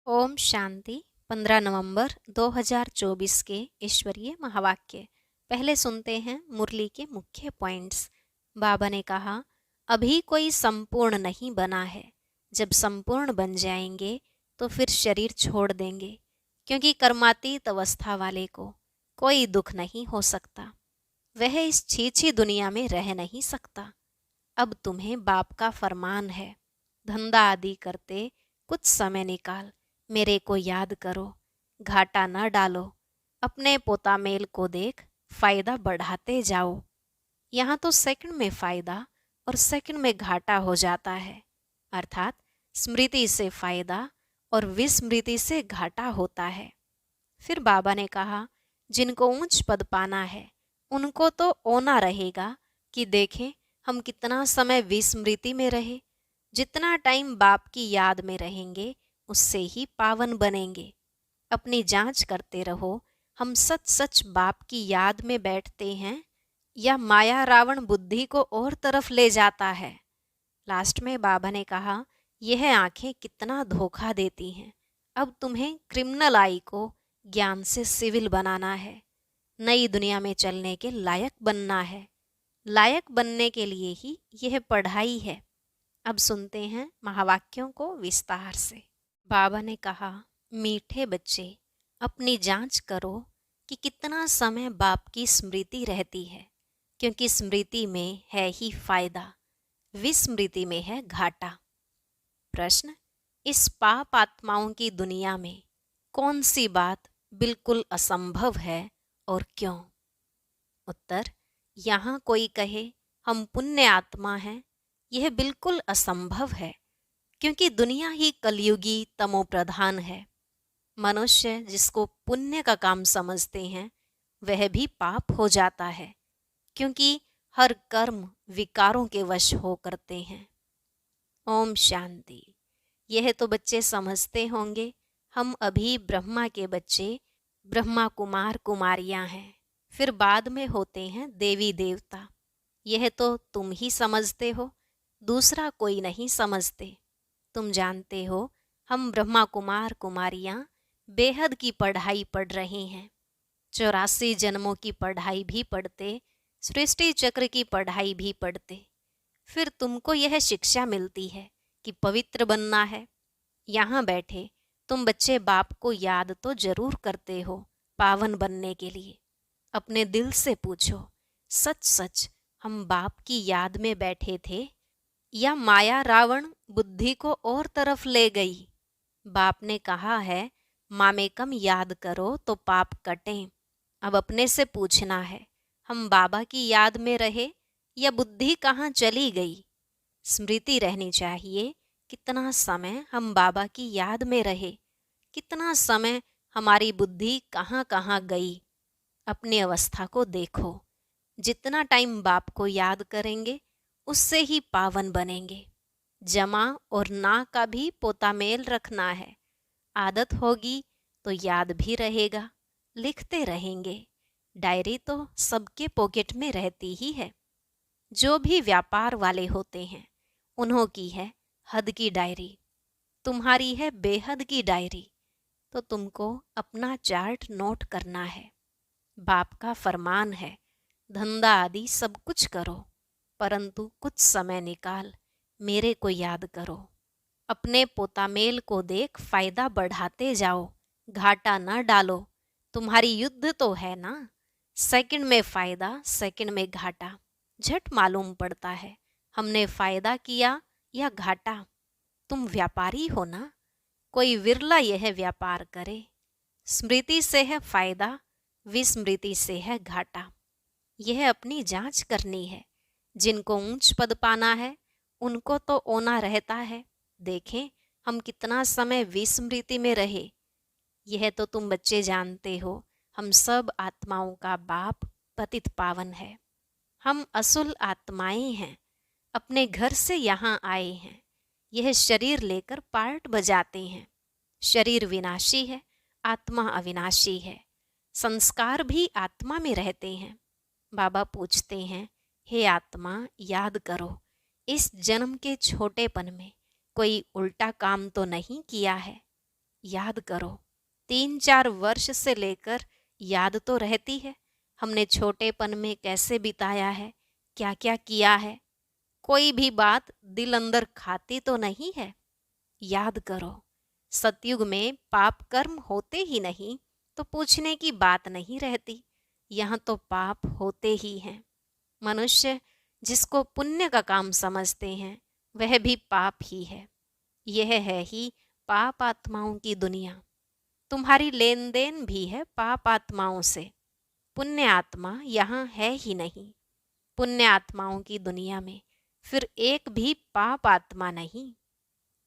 ओम शांति। 15 नवंबर 2024 के ईश्वरीय महावाक्य। पहले सुनते हैं मुरली के मुख्य पॉइंट्स। बाबा ने कहा, अभी कोई संपूर्ण नहीं बना है। जब संपूर्ण बन जाएंगे तो फिर शरीर छोड़ देंगे, क्योंकि कर्मातीत अवस्था वाले को कोई दुख नहीं हो सकता। वह इस छीछी दुनिया में रह नहीं सकता। अब तुम्हें बाप का फरमान है, धंधा आदि करते कुछ समय निकाल मेरे को याद करो, घाटा न डालो। अपने पोता मेल को देख फायदा बढ़ाते जाओ। यहाँ तो सेकंड में फायदा और सेकंड में घाटा हो जाता है, अर्थात स्मृति से फायदा और विस्मृति से घाटा होता है। फिर बाबा ने कहा, जिनको ऊंच पद पाना है उनको तो ओना रहेगा कि देखें हम कितना समय विस्मृति में रहे। जितना टाइम बाप की याद में रहेंगे उससे ही पावन बनेंगे। अपनी जांच करते रहो, हम सच सच बाप की याद में बैठते हैं या माया रावण बुद्धि को और तरफ ले जाता है। लास्ट में बाबा ने कहा, यह आंखें कितना धोखा देती हैं। अब तुम्हें क्रिमिनल आई को ज्ञान से सिविल बनाना है। नई दुनिया में चलने के लायक बनना है। लायक बनने के लिए ही यह पढ़ाई है। अब सुनते हैं महावाक्यों को विस्तार से। बाबा ने कहा, मीठे बच्चे, अपनी जांच करो कि कितना समय बाप की स्मृति रहती है, क्योंकि स्मृति में है ही फायदा, विस्मृति में है घाटा। प्रश्न, इस पाप आत्माओं की दुनिया में कौन सी बात बिल्कुल असंभव है और क्यों? उत्तर, यहाँ कोई कहे हम पुण्य आत्मा हैं, यह बिल्कुल असंभव है, क्योंकि दुनिया ही कलयुगी तमो प्रधान है। मनुष्य जिसको पुण्य का काम समझते हैं वह भी पाप हो जाता है, क्योंकि हर कर्म विकारों के वश हो करते हैं। ओम शांति। यह तो बच्चे समझते होंगे, हम अभी ब्रह्मा के बच्चे, ब्रह्मा कुमार कुमारियां हैं, फिर बाद में होते हैं देवी देवता। यह तो तुम ही समझते हो, दूसरा कोई नहीं समझते। तुम जानते हो हम ब्रह्मा कुमार कुमारियां बेहद की पढ़ाई पढ़ रहे हैं। 84 जन्मों की पढ़ाई भी पढ़ते, सृष्टि चक्र की पढ़ाई भी पढ़ते। फिर तुमको यह शिक्षा मिलती है कि पवित्र बनना है। यहाँ बैठे तुम बच्चे बाप को याद तो जरूर करते हो पावन बनने के लिए। अपने दिल से पूछो, सच सच हम बाप की याद में बैठे थे या माया रावण बुद्धि को और तरफ ले गई? बाप ने कहा है, मामेकम याद करो तो पाप कटें। अब अपने से पूछना है, हम बाबा की याद में रहे या बुद्धि कहाँ चली गई? स्मृति रहनी चाहिए, कितना समय हम बाबा की याद में रहे, कितना समय हमारी बुद्धि कहाँ कहाँ गई। अपनी अवस्था को देखो, जितना टाइम बाप को याद करेंगे उससे ही पावन बनेंगे। जमा और ना का भी पोता मेल रखना है। आदत होगी तो याद भी रहेगा, लिखते रहेंगे। डायरी तो सबके पॉकेट में रहती ही है। जो भी व्यापार वाले होते हैं उन्हों की है हद की डायरी, तुम्हारी है बेहद की डायरी। तो तुमको अपना चार्ट नोट करना है। बाप का फरमान है, धंधा आदि सब कुछ करो, परंतु कुछ समय निकाल मेरे को याद करो। अपने पोता मेल को देख फायदा बढ़ाते जाओ, घाटा न डालो। तुम्हारी युद्ध तो है ना, सेकंड में फायदा सेकंड में घाटा। झट मालूम पड़ता है हमने फायदा किया या घाटा। तुम व्यापारी हो ना, कोई विरला यह व्यापार करे। स्मृति से है फायदा, विस्मृति से है घाटा। यह अपनी जांच करनी है। जिनको ऊंच पद पाना है उनको तो ओना रहता है। देखें हम कितना समय विस्मृति में रहे। यह तो तुम बच्चे जानते हो, हम सब आत्माओं का बाप पतित पावन है। हम असुल आत्माएं हैं, अपने घर से यहाँ आए हैं। यह शरीर लेकर पार्ट बजाते हैं। शरीर विनाशी है, आत्मा अविनाशी है। संस्कार भी आत्मा में रहते हैं। बाबा पूछते हैं, हे आत्मा याद करो, इस जन्म के छोटेपन में कोई उल्टा काम तो नहीं किया है? याद करो, 3-4 वर्ष से लेकर याद तो रहती है, हमने छोटेपन में कैसे बिताया है, क्या क्या किया है। कोई भी बात दिल अंदर खाती तो नहीं है। याद करो, सतयुग में पाप कर्म होते ही नहीं तो पूछने की बात नहीं रहती। यहाँ तो पाप होते ही हैं। मनुष्य जिसको पुण्य का काम समझते हैं वह भी पाप ही है। यह है ही पाप आत्माओं की दुनिया। तुम्हारी लेन देन भी है पाप आत्माओं से। पुण्य आत्मा यहाँ है ही नहीं। पुण्य आत्माओं की दुनिया में फिर एक भी पाप आत्मा नहीं।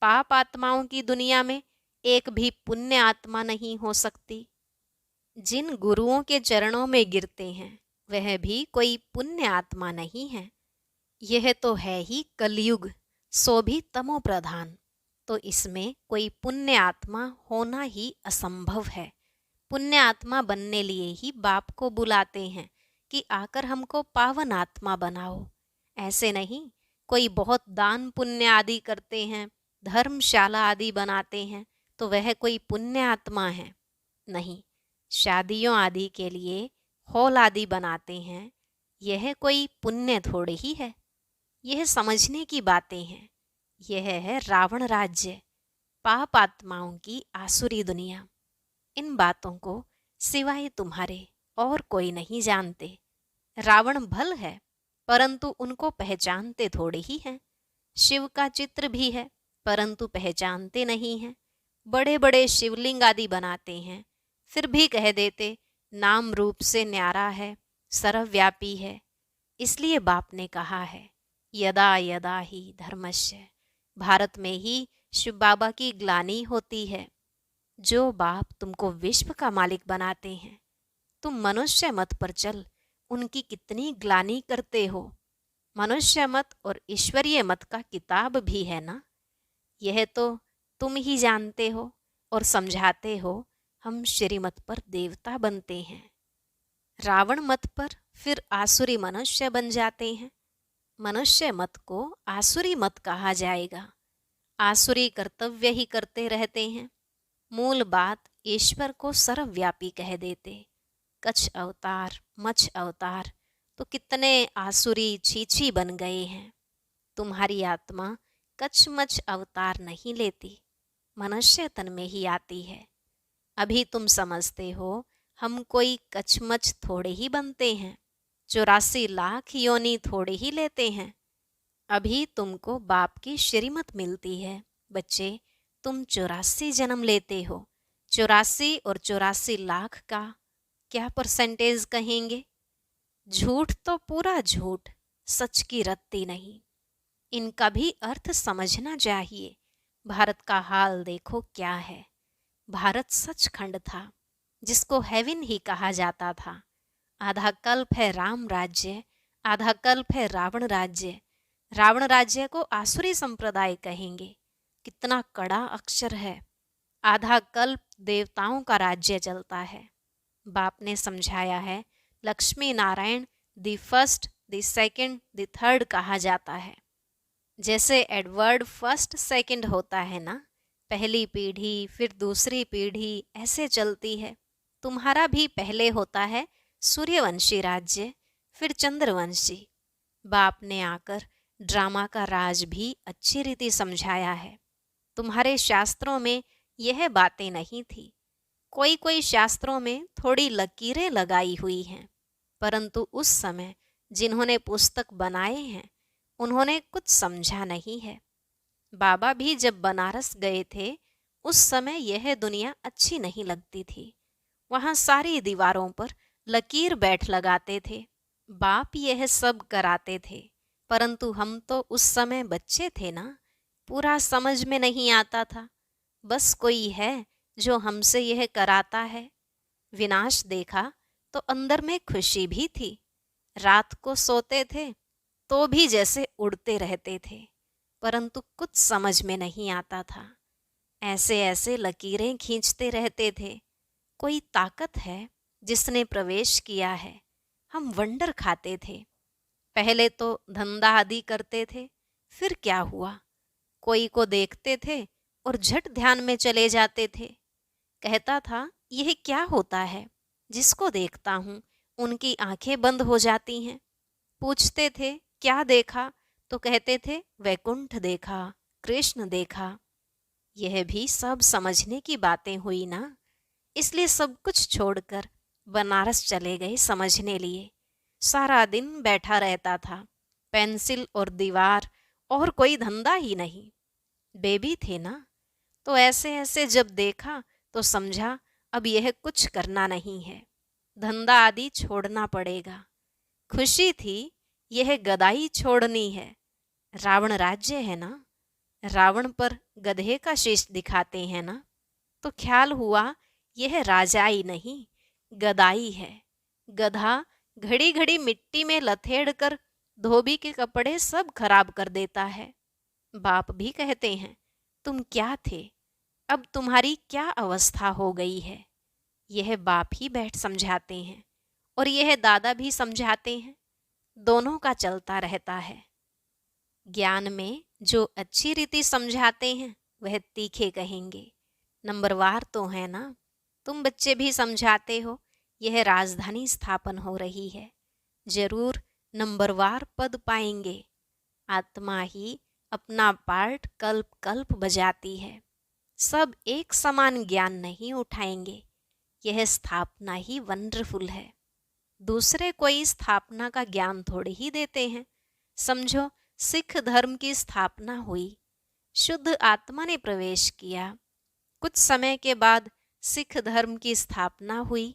पाप आत्माओं की दुनिया में एक भी पुण्य आत्मा नहीं हो सकती। जिन गुरुओं के चरणों में गिरते हैं वह भी कोई पुण्य आत्मा नहीं है। यह तो है ही कलयुग, सो भी तमो प्रधान। तो इसमें कोई पुण्य आत्मा होना ही असंभव है। पुण्य आत्मा बनने लिए ही बाप को बुलाते हैं कि आकर हमको पावन आत्मा बनाओ। ऐसे नहीं कोई बहुत दान पुण्य आदि करते हैं, धर्मशाला आदि बनाते हैं तो वह कोई पुण्य आत्मा है? नहीं। शादियों आदि के लिए हॉल आदि बनाते हैं, यह कोई पुण्य थोड़े ही है। यह समझने की बातें हैं। यह है रावण राज्य, पाप आत्माओं की आसुरी दुनिया। इन बातों को सिवाय तुम्हारे और कोई नहीं जानते। रावण भल है परंतु उनको पहचानते थोड़े ही हैं। शिव का चित्र भी है परंतु पहचानते नहीं हैं। बड़े बड़े शिवलिंग आदि बनाते हैं, फिर भी कह देते नाम रूप से न्यारा है, सर्वव्यापी है। इसलिए बाप ने कहा है यदा यदा ही धर्मस्य। भारत में ही शिव बाबा की ग्लानि होती है। जो बाप तुमको विश्व का मालिक बनाते हैं, तुम मनुष्य मत पर चल उनकी कितनी ग्लानि करते हो। मनुष्य मत और ईश्वरीय मत का किताब भी है ना, यह तो तुम ही जानते हो और समझाते हो। हम श्रीमत पर देवता बनते हैं, रावण मत पर फिर आसुरी मनुष्य बन जाते हैं। मनुष्य मत को आसुरी मत कहा जाएगा। आसुरी कर्तव्य ही करते रहते हैं। मूल बात ईश्वर को सर्वव्यापी कह देते। कछ अवतार मछ अवतार तो कितने आसुरी छीछी बन गए हैं। तुम्हारी आत्मा कछमच अवतार नहीं लेती, मनुष्य तन में ही आती है। अभी तुम समझते हो हम कोई कछमच थोड़े ही बनते हैं, 84 लाख योनि थोड़े ही लेते हैं। अभी तुमको बाप की श्रीमत मिलती है। बच्चे, तुम 84 जन्म लेते हो। 84 और 84 लाख का क्या परसेंटेज कहेंगे? झूठ तो पूरा झूठ, सच की रत्ती नहीं। इनका भी अर्थ समझना चाहिए। भारत का हाल देखो क्या है। भारत सचखंड था जिसको हेवन ही कहा जाता था। आधा कल्प है राम राज्य, आधा कल्प है रावण राज्य। रावण राज्य को आसुरी संप्रदाय कहेंगे। कितना कड़ा अक्षर है। आधा कल्प देवताओं का राज्य चलता है। बाप ने समझाया है Lakshmi Narayan the first, the second, the third कहा जाता है। जैसे एडवर्ड फर्स्ट सेकंड होता है ना, पहली पीढ़ी फिर दूसरी पीढ़ी ऐसे चलती है। तुम्हारा भी पहले होता है सूर्यवंशी राज्य, फिर चंद्रवंशी। बाप ने आकर ड्रामा का राज भी अच्छी रीति समझाया है। तुम्हारे शास्त्रों में यह बातें नहीं थी। कोई कोई शास्त्रों में थोड़ी लकीरें लगाई हुई हैं, परंतु उस समय जिन्होंने पुस्तक बनाए हैं उन्होंने कुछ समझा नहीं है। बाबा भी जब बनारस गए थे उस समय यह दुनिया अच्छी नहीं लगती थी। वहाँ सारी दीवारों पर लकीर बैठ लगाते थे। बाप यह सब कराते थे, परंतु हम तो उस समय बच्चे थे ना, पूरा समझ में नहीं आता था। बस कोई है जो हमसे यह कराता है। विनाश देखा तो अंदर में खुशी भी थी। रात को सोते थे तो भी जैसे उड़ते रहते थे, परंतु कुछ समझ में नहीं आता था। ऐसे ऐसे लकीरें खींचते रहते थे। कोई ताकत है जिसने प्रवेश किया है। हम वंडर खाते थे। पहले तो धंधा आदि करते थे, फिर क्या हुआ? कोई को देखते थे और झट ध्यान में चले जाते थे। कहता था, यह क्या होता है? जिसको देखता हूँ उनकी आंखें बंद हो जाती हैं। पूछते थे, क्या देखा? तो कहते थे, वैकुंठ देखा, कृष्ण देखा। यह भी सब समझने की बातें हुई ना, इसलिए सब कुछ छोड़कर बनारस चले गए समझने लिए। सारा दिन बैठा रहता था, पेंसिल और दीवार, और कोई धंधा ही नहीं। बेबी थे ना, तो ऐसे ऐसे जब देखा तो समझा अब यह कुछ करना नहीं है, धंधा आदि छोड़ना पड़ेगा। खुशी थी, यह गदाई छोड़नी है। रावण राज्य है ना, रावण पर गधे का शीश दिखाते हैं ना, तो ख्याल हुआ यह राजाई नहीं, गदाई है। गधा घड़ी घड़ी मिट्टी में लथेड़ कर धोबी के कपड़े सब खराब कर देता है। बाप भी कहते हैं, तुम क्या थे, अब तुम्हारी क्या अवस्था हो गई है। यह बाप ही बैठ समझाते हैं और यह दादा भी समझाते हैं, दोनों का चलता रहता है। ज्ञान में जो अच्छी रीति समझाते हैं वह तीखे कहेंगे, नंबरवार तो है ना। तुम बच्चे भी समझाते हो, यह राजधानी स्थापन हो रही है, जरूर नंबरवार पद पाएंगे। आत्मा ही अपना पार्ट कल्प कल्प बजाती है, सब एक समान ज्ञान नहीं उठाएंगे। यह स्थापना ही वंडरफुल है। दूसरे कोई स्थापना का ज्ञान थोड़े ही देते हैं। समझो, सिख धर्म की स्थापना हुई, शुद्ध आत्मा ने प्रवेश किया, कुछ समय के बाद सिख धर्म की स्थापना हुई।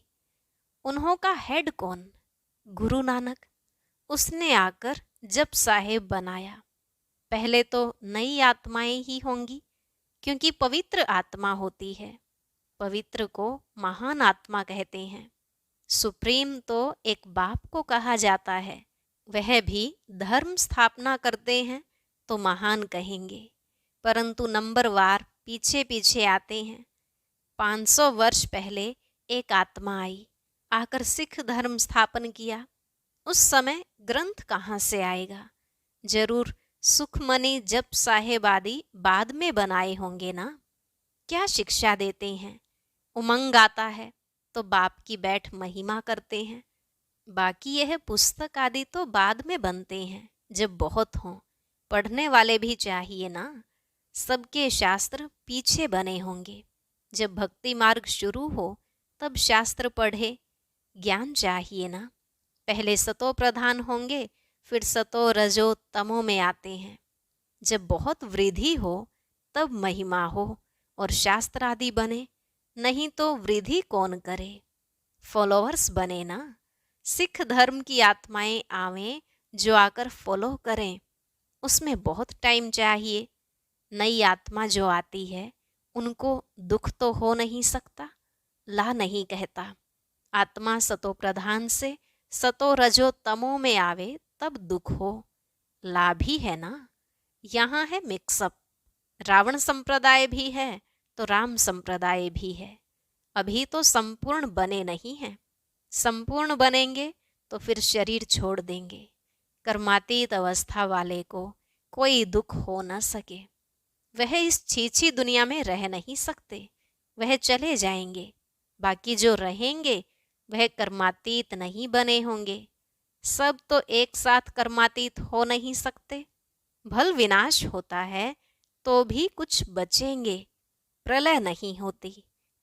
उन्हों का हेड कौन? गुरु नानक। उसने आकर जप साहेब बनाया। पहले तो नई आत्माएं ही होंगी, क्योंकि पवित्र आत्मा होती है। पवित्र को महान आत्मा कहते हैं। सुप्रीम तो एक बाप को कहा जाता है, वह भी धर्म स्थापना करते हैं तो महान कहेंगे, परंतु नंबरवार पीछे पीछे आते हैं। 500 वर्ष पहले एक आत्मा आई, आकर सिख धर्म स्थापन किया। उस समय ग्रंथ कहाँ से आएगा? जरूर सुखमनी जप साहेब आदि बाद में बनाए होंगे ना। क्या शिक्षा देते हैं? उमंग आता है तो बाप की बैठ महिमा करते हैं। बाकी यह पुस्तक आदि तो बाद में बनते हैं, जब बहुत हों। पढ़ने वाले भी चाहिए ना, सबके शास्त्र पीछे बने होंगे। जब भक्ति मार्ग शुरू हो तब शास्त्र पढ़े, ज्ञान चाहिए ना। पहले सतो प्रधान होंगे, फिर सतो रजो तमो में आते हैं। जब बहुत वृद्धि हो तब महिमा हो और शास्त्र आदि बने, नहीं तो वृद्धि कौन करे? फॉलोअर्स बने ना। सिख धर्म की आत्माएं आवें जो आकर फॉलो करें, उसमें बहुत टाइम चाहिए। नई आत्मा जो आती है उनको दुख तो हो नहीं सकता, ला नहीं कहता। आत्मा सतो प्रधान से सतो रजो तमो में आवे तब दुख हो, ला भी है ना। यहाँ है मिक्सअप, रावण संप्रदाय भी है तो राम संप्रदाय भी है। अभी तो संपूर्ण बने नहीं हैं, संपूर्ण बनेंगे तो फिर शरीर छोड़ देंगे। कर्मातीत अवस्था वाले को कोई दुख हो न सके, वह इस छीछी दुनिया में रह नहीं सकते, वह चले जाएंगे। बाकी जो रहेंगे वह कर्मातीत नहीं बने होंगे। सब तो एक साथ कर्मातीत हो नहीं सकते। भल विनाश होता है तो भी कुछ बचेंगे, प्रलय नहीं होती।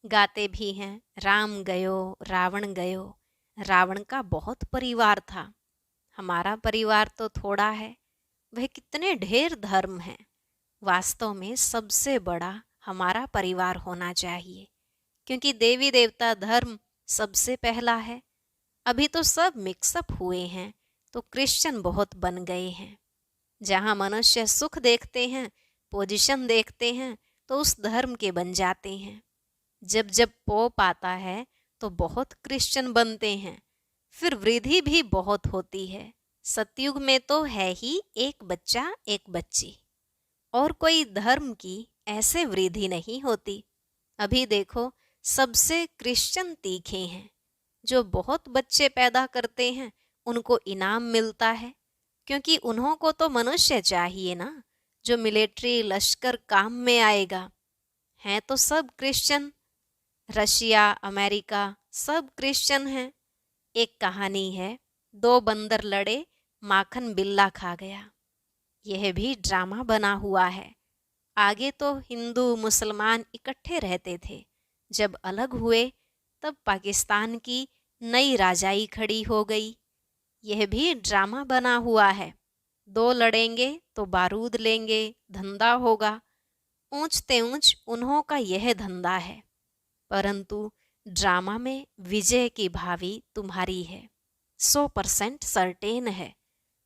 गाते भी हैं, राम गयो रावण गयो। रावण का बहुत परिवार था, हमारा परिवार तो थोड़ा है, वह कितने ढेर धर्म हैं। वास्तव में सबसे बड़ा हमारा परिवार होना चाहिए, क्योंकि देवी देवता धर्म सबसे पहला है। अभी तो सब मिक्सअप हुए हैं तो क्रिश्चियन बहुत बन गए हैं। जहाँ मनुष्य सुख देखते हैं, पोजीशन देखते हैं, तो उस धर्म के बन जाते हैं। जब जब पोप आता है तो बहुत क्रिश्चियन बनते हैं, फिर वृद्धि भी बहुत होती है। सतयुग में तो है ही एक बच्चा एक बच्ची, और कोई धर्म की ऐसे वृद्धि नहीं होती। अभी देखो, सबसे क्रिश्चियन तीखे हैं। जो बहुत बच्चे पैदा करते हैं उनको इनाम मिलता है, क्योंकि उन्हों को तो मनुष्य चाहिए ना, जो मिलिट्री लश्कर काम में आएगा। हैं तो सब क्रिश्चियन। रशिया, अमेरिका सब क्रिश्चियन हैं। एक कहानी है, दो बंदर लड़े, माखन बिल्ला खा गया। यह भी ड्रामा बना हुआ है। आगे तो हिंदू मुसलमान इकट्ठे रहते थे, जब अलग हुए तब पाकिस्तान की नई राजाई खड़ी हो गई। यह भी ड्रामा बना हुआ है। दो लड़ेंगे तो बारूद लेंगे, धंधा होगा। ऊंचते ऊंच उन्हों का यह धंधा है, परंतु ड्रामा में विजय की भावी तुम्हारी है। 100% सर्टेन है,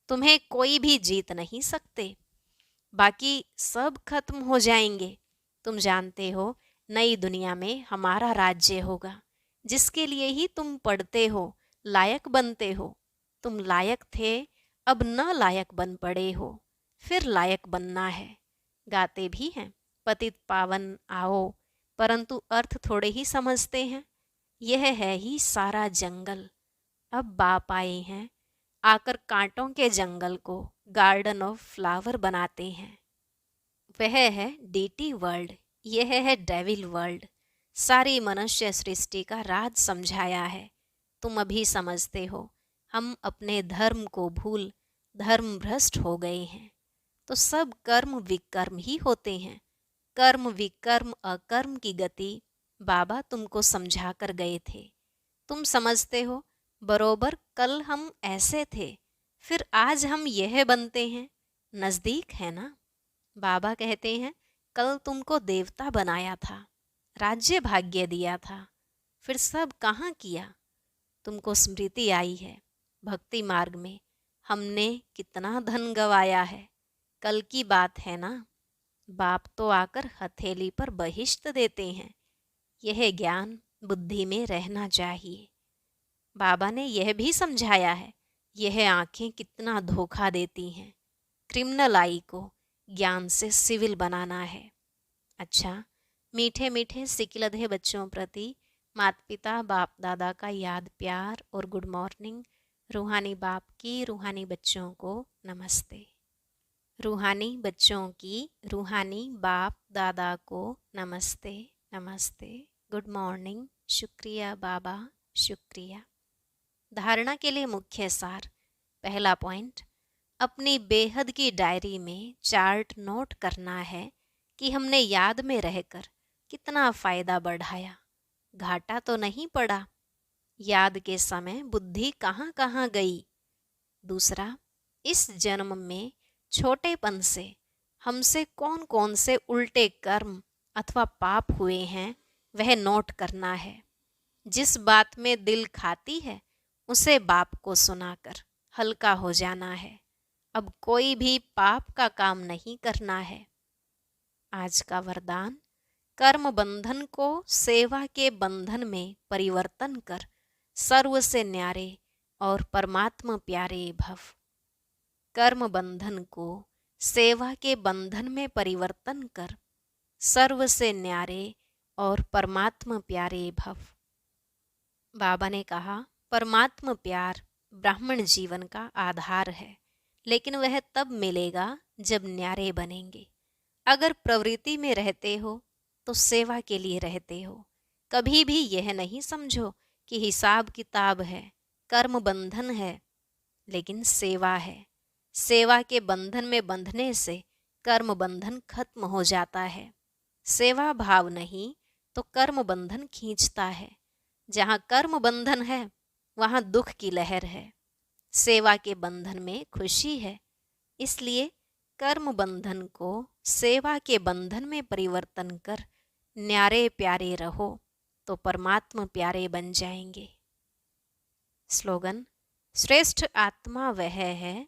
तुम्हें कोई भी जीत नहीं सकते। बाकी सब खत्म हो जाएंगे। तुम जानते हो, नई दुनिया में हमारा राज्य होगा, जिसके लिए ही तुम पढ़ते हो, लायक बनते हो। तुम लायक थे, अब न लायक बन पड़े हो, फिर लायक बनना है। गाते भी हैं, पतित पावन आओ, परंतु अर्थ थोड़े ही समझते हैं। यह है ही सारा जंगल। अब बाप आए हैं, आकर कांटों के जंगल को गार्डन ऑफ फ्लावर बनाते हैं। वह है डीटी वर्ल्ड, यह है डेविल वर्ल्ड। सारी मनुष्य सृष्टि का राज समझाया है। तुम अभी समझते हो, हम अपने धर्म को भूल धर्म भ्रष्ट हो गए हैं। तो सब कर्म विकर्म ही होते हैं। कर्म विकर्म अकर्म की गति बाबा तुमको समझा कर गए थे। तुम समझते हो, बरोबर कल हम ऐसे थे, फिर आज हम यह बनते हैं। नजदीक है ना। बाबा कहते हैं, कल तुमको देवता बनाया था, राज्य भाग्य दिया था, फिर सब कहाँ किया। तुमको स्मृति आई है, भक्ति मार्ग में हमने कितना धन गवाया है। कल की बात है ना। बाप तो आकर हथेली पर बहिष्ट देते हैं। यह ज्ञान बुद्धि में रहना चाहिए। बाबा ने यह भी समझाया है, यह आंखें कितना धोखा देती हैं। क्रिमिनल आई को ज्ञान से सिविल बनाना है। अच्छा, मीठे मीठे सिकिलधे बच्चों प्रति माता पिता बाप दादा का याद प्यार और गुड मॉर्निंग। रूहानी बाप की रूहानी बच्चों को नमस्ते। रूहानी बच्चों की रूहानी बाप दादा को नमस्ते नमस्ते, गुड मॉर्निंग, शुक्रिया बाबा, शुक्रिया। धारणा के लिए मुख्य सार। पहला पॉइंट, अपनी बेहद की डायरी में चार्ट नोट करना है कि हमने याद में रहकर कितना फायदा बढ़ाया, घाटा तो नहीं पड़ा। याद के समय बुद्धि कहाँ कहाँ गई। दूसरा, इस जन्म में छोटेपन से हमसे कौन कौन से उल्टे कर्म अथवा पाप हुए हैं, वह नोट करना है। जिस बात में दिल खाती है, उसे बाप को सुनाकर हल्का हो जाना है। अब कोई भी पाप का काम नहीं करना है। आज का वरदान, कर्म बंधन को सेवा के बंधन में परिवर्तन कर सर्व से न्यारे और परमात्मा प्यारे भव। कर्म बंधन को सेवा के बंधन में परिवर्तन कर सर्व से न्यारे और परमात्मा प्यारे भव। बाबा ने कहा, परमात्मा प्यार ब्राह्मण जीवन का आधार है, लेकिन वह तब मिलेगा जब न्यारे बनेंगे। अगर प्रवृत्ति में रहते हो तो सेवा के लिए रहते हो। कभी भी यह नहीं समझो कि हिसाब किताब है, कर्म बंधन है, लेकिन सेवा है। सेवा के बंधन में बंधने से कर्म बंधन खत्म हो जाता है। सेवा भाव नहीं तो कर्म बंधन खींचता है। जहाँ कर्म बंधन है, वहाँ दुख की लहर है। सेवा के बंधन में खुशी है। इसलिए कर्म बंधन को सेवा के बंधन में परिवर्तन कर न्यारे प्यारे रहो तो परमात्मा प्यारे बन जाएंगे। स्लोगन, श्रेष्ठ आत्मा वह है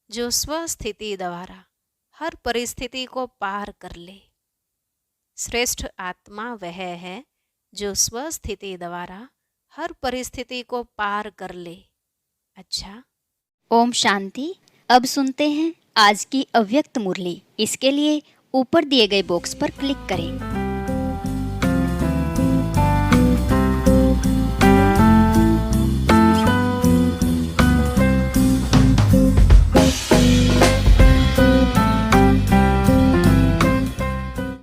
जो स्वस्थिति द्वारा हर परिस्थिति को पार कर ले। श्रेष्ठ आत्मा वह है जो स्वस्थिति द्वारा हर परिस्थिति को पार कर ले। अच्छा, ओम शांति। अब सुनते हैं आज की अव्यक्त मुरली। इसके लिए ऊपर दिए गए बॉक्स पर क्लिक करें।